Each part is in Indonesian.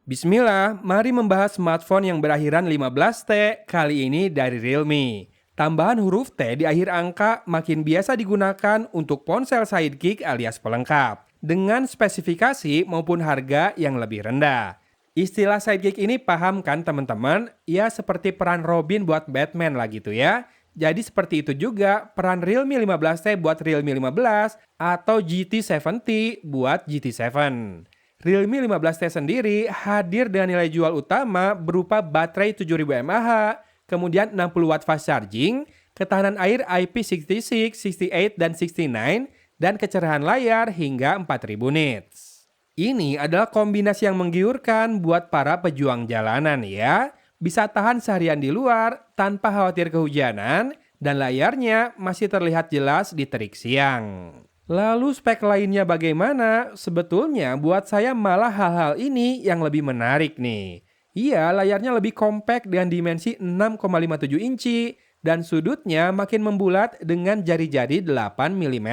Bismillah, mari membahas smartphone yang berakhiran 15T, kali ini dari Realme. Tambahan huruf T di akhir angka makin biasa digunakan untuk ponsel sidekick alias pelengkap, dengan spesifikasi maupun harga yang lebih rendah. Istilah sidekick ini paham kan teman-teman? Ya seperti peran Robin buat Batman lah gitu ya. Jadi seperti itu juga peran Realme 15T buat Realme 15 atau GT70 buat GT7. Realme 15T sendiri hadir dengan nilai jual utama berupa baterai 7000 mAh, kemudian 60 watt fast charging, ketahanan air IP66, 68, dan 69, dan kecerahan layar hingga 4000 nits. Ini adalah kombinasi yang menggiurkan buat para pejuang jalanan ya. Bisa tahan seharian di luar tanpa khawatir kehujanan, dan layarnya masih terlihat jelas di terik siang. Lalu spek lainnya bagaimana? Sebetulnya buat saya malah hal-hal ini yang lebih menarik nih. Iya, layarnya lebih kompak dengan dimensi 6,57 inci dan sudutnya makin membulat dengan jari-jari 8 mm.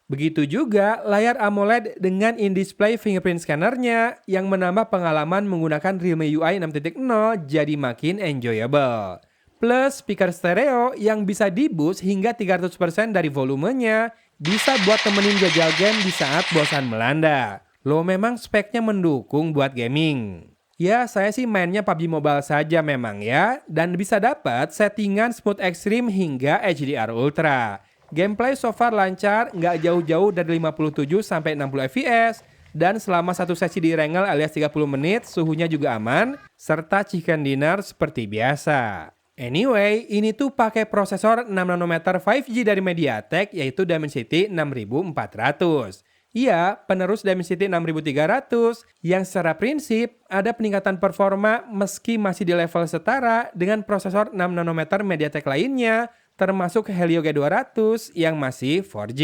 Begitu juga layar AMOLED dengan in-display fingerprint scannernya yang menambah pengalaman menggunakan Realme UI 6.0 jadi makin enjoyable. Plus speaker stereo yang bisa di-boost hingga 300% dari volumenya, bisa buat temenin jajal game di saat bosan melanda. Loh memang speknya mendukung buat gaming. Ya saya sih mainnya PUBG Mobile saja memang ya, dan bisa dapat settingan smooth extreme hingga HDR Ultra. Gameplay so far lancar, nggak jauh-jauh dari 57 sampai 60 fps, dan selama satu sesi di Wrangle alias 30 menit, suhunya juga aman, serta chicken dinner seperti biasa. Anyway, ini tuh pakai prosesor 6 nanometer 5G dari MediaTek yaitu Dimensity 6400. Iya, penerus Dimensity 6300 yang secara prinsip ada peningkatan performa meski masih di level setara dengan prosesor 6 nanometer MediaTek lainnya termasuk Helio G200 yang masih 4G.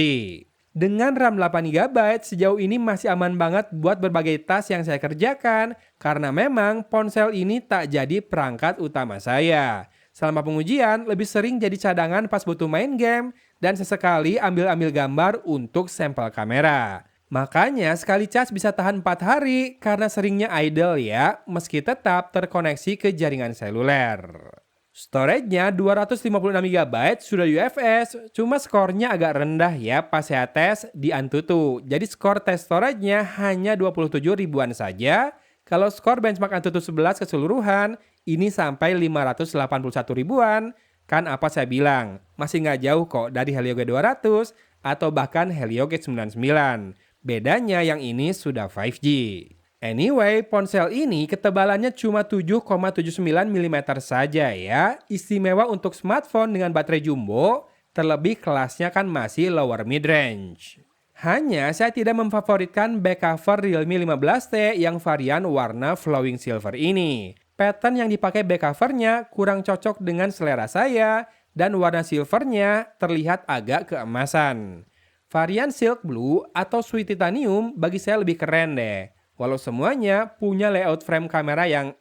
Dengan RAM 8GB sejauh ini masih aman banget buat berbagai tas yang saya kerjakan karena memang ponsel ini tak jadi perangkat utama saya. Selama pengujian, lebih sering jadi cadangan pas butuh main game dan sesekali ambil-ambil gambar untuk sampel kamera. Makanya sekali cas bisa tahan 4 hari karena seringnya idle ya, meski tetap terkoneksi ke jaringan seluler. Storage-nya 256GB sudah UFS, cuma skornya agak rendah ya pas saya tes di Antutu. Jadi skor tes storage-nya hanya 27 ribuan saja. Kalau skor benchmark Antutu 11 keseluruhan, ini sampai 581 ribuan. Kan apa saya bilang, masih nggak jauh kok dari Helio G200 atau bahkan Helio G99. Bedanya yang ini sudah 5G. Anyway, ponsel ini ketebalannya cuma 7,79 mm saja ya. Istimewa untuk smartphone dengan baterai jumbo, terlebih kelasnya kan masih lower mid-range. Hanya saya tidak memfavoritkan back cover Realme 15T yang varian warna flowing silver ini. Pattern yang dipakai back covernya kurang cocok dengan selera saya dan warna silvernya terlihat agak keemasan. Varian silk blue atau sweet titanium bagi saya lebih keren deh. Walau semuanya punya layout frame kamera yang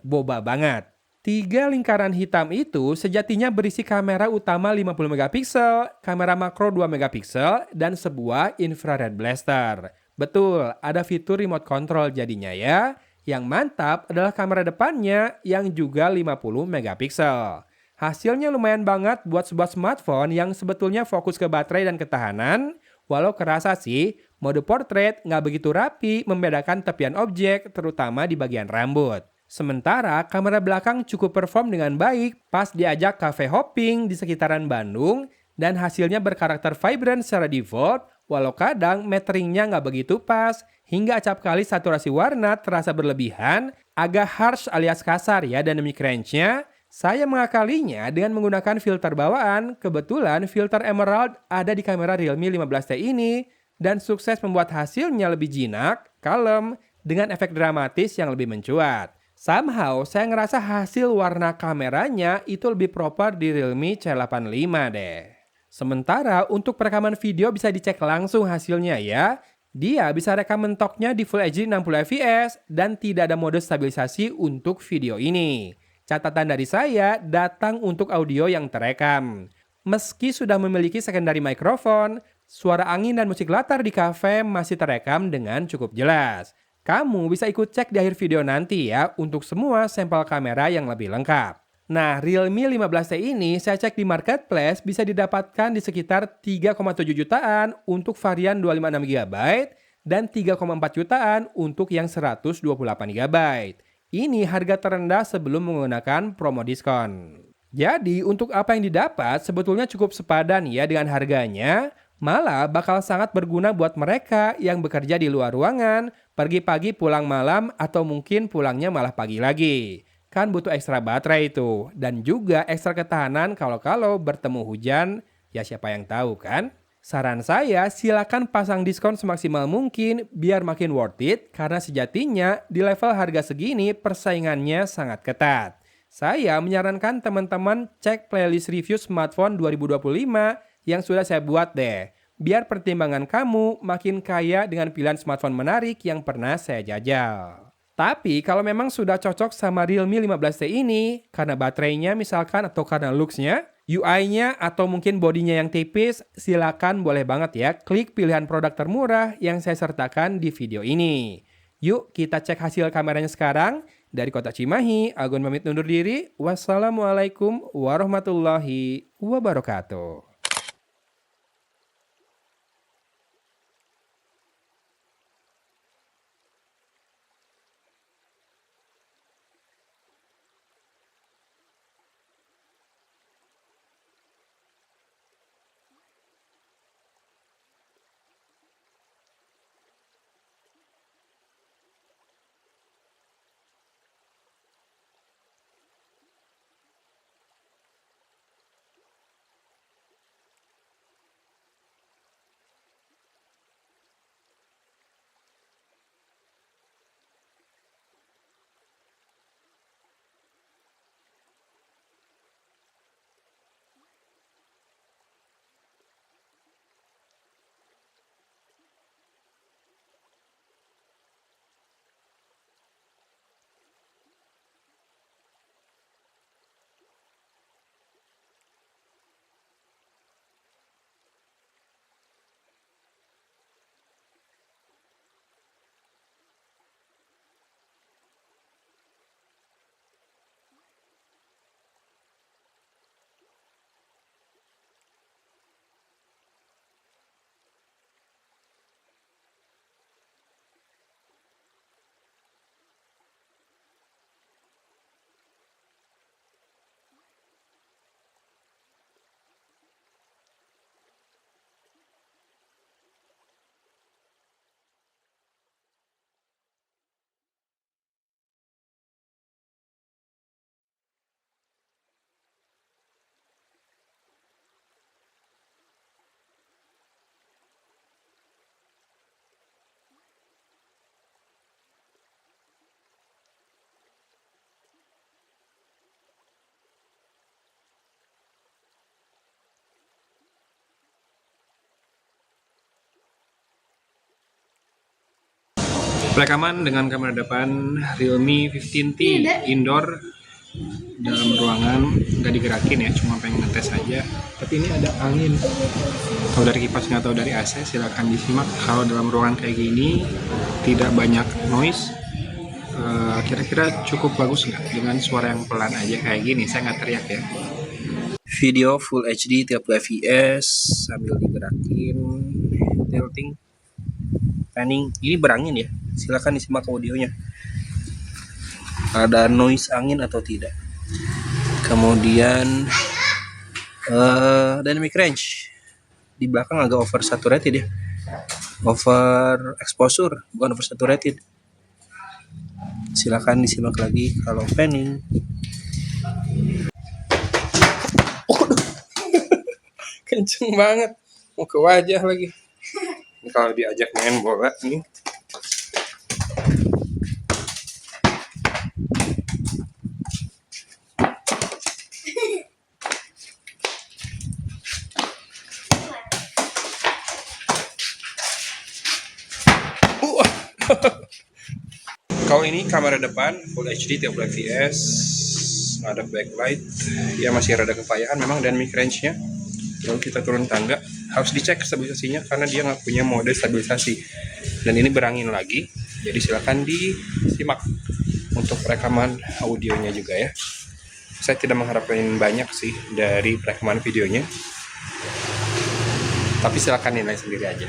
boba banget. 3 lingkaran hitam itu sejatinya berisi kamera utama 50 megapiksel, kamera makro 2 megapiksel, dan sebuah infrared blaster. Betul, ada fitur remote control jadinya ya. Yang mantap adalah kamera depannya yang juga 50 megapiksel. Hasilnya lumayan banget buat sebuah smartphone yang sebetulnya fokus ke baterai dan ketahanan, walau kerasa sih, mode portrait nggak begitu rapi membedakan tepian objek, terutama di bagian rambut. Sementara kamera belakang cukup perform dengan baik pas diajak cafe hopping di sekitaran Bandung dan hasilnya berkarakter vibrant secara default walau kadang matteringnya nggak begitu pas hingga acap kali saturasi warna terasa berlebihan, agak harsh alias kasar ya dynamic range-nya. Saya mengakalinya dengan menggunakan filter bawaan, kebetulan filter emerald ada di kamera Realme 15T ini dan sukses membuat hasilnya lebih jinak, kalem, dengan efek dramatis yang lebih mencuat. Somehow, saya ngerasa hasil warna kameranya itu lebih proper di Realme C85 deh. Sementara untuk perekaman video bisa dicek langsung hasilnya ya. Dia bisa rekam mentoknya di Full HD 60 fps dan tidak ada mode stabilisasi untuk video ini. Catatan dari saya datang untuk audio yang terekam. Meski sudah memiliki secondary microphone, suara angin dan musik latar di kafe masih terekam dengan cukup jelas. Kamu bisa ikut cek di akhir video nanti ya untuk semua sampel kamera yang lebih lengkap. Nah, Realme 15T ini saya cek di marketplace bisa didapatkan di sekitar 3,7 jutaan untuk varian 256 GB dan 3,4 jutaan untuk yang 128 GB. Ini harga terendah sebelum menggunakan promo diskon. Jadi untuk apa yang didapat sebetulnya cukup sepadan ya dengan harganya. Malah bakal sangat berguna buat mereka yang bekerja di luar ruangan, pergi pagi pulang malam atau mungkin pulangnya malah pagi lagi. Kan butuh ekstra baterai itu dan juga ekstra ketahanan kalau bertemu hujan, ya siapa yang tahu kan? Saran saya silakan pasang diskon semaksimal mungkin biar makin worth it karena sejatinya di level harga segini persaingannya sangat ketat. Saya menyarankan teman-teman cek playlist review smartphone 2025 yang sudah saya buat deh. Biar pertimbangan kamu makin kaya dengan pilihan smartphone menarik yang pernah saya jajal. Tapi kalau memang sudah cocok sama Realme 15T ini, karena baterainya misalkan atau karena looks-nya, UI-nya atau mungkin bodinya yang tipis, silakan boleh banget ya klik pilihan produk termurah yang saya sertakan di video ini. Yuk kita cek hasil kameranya sekarang. Dari Kota Cimahi, Agun pamit undur diri. Wassalamualaikum warahmatullahi wabarakatuh. Rekaman dengan kamera depan Realme 15T indoor dalam ruangan, nggak digerakin ya, cuma pengen ngetes aja. Tapi ini ada angin, tahu dari kipas nggak tahu dari AC, silahkan disimak. Kalau dalam ruangan kayak gini tidak banyak noise, kira-kira cukup bagus nggak dengan suara yang pelan aja kayak gini, saya nggak teriak ya. Video Full HD 30 fps sambil digerakin, tilting, panning, ini berangin ya. Silakan disimak audionya. Ada noise angin atau tidak. Kemudian dynamic range di belakang agak over saturated ya. Over exposure, bukan over saturated. Silakan disimak lagi kalau panning. Kenceng banget. Mau ke wajah lagi. Ini kalau diajak main bola nih. Kalau ini kamera depan Full HD 30 fps, nggak ada backlight, ya masih rada kepayahan memang dynamic range-nya. Lalu kita turun tangga, harus dicek stabilisasinya karena dia nggak punya mode stabilisasi. Dan ini berangin lagi, Jadi silakan disimak untuk rekaman audionya juga ya. Saya tidak mengharapkan banyak sih dari rekaman videonya, tapi silakan nilai sendiri aja.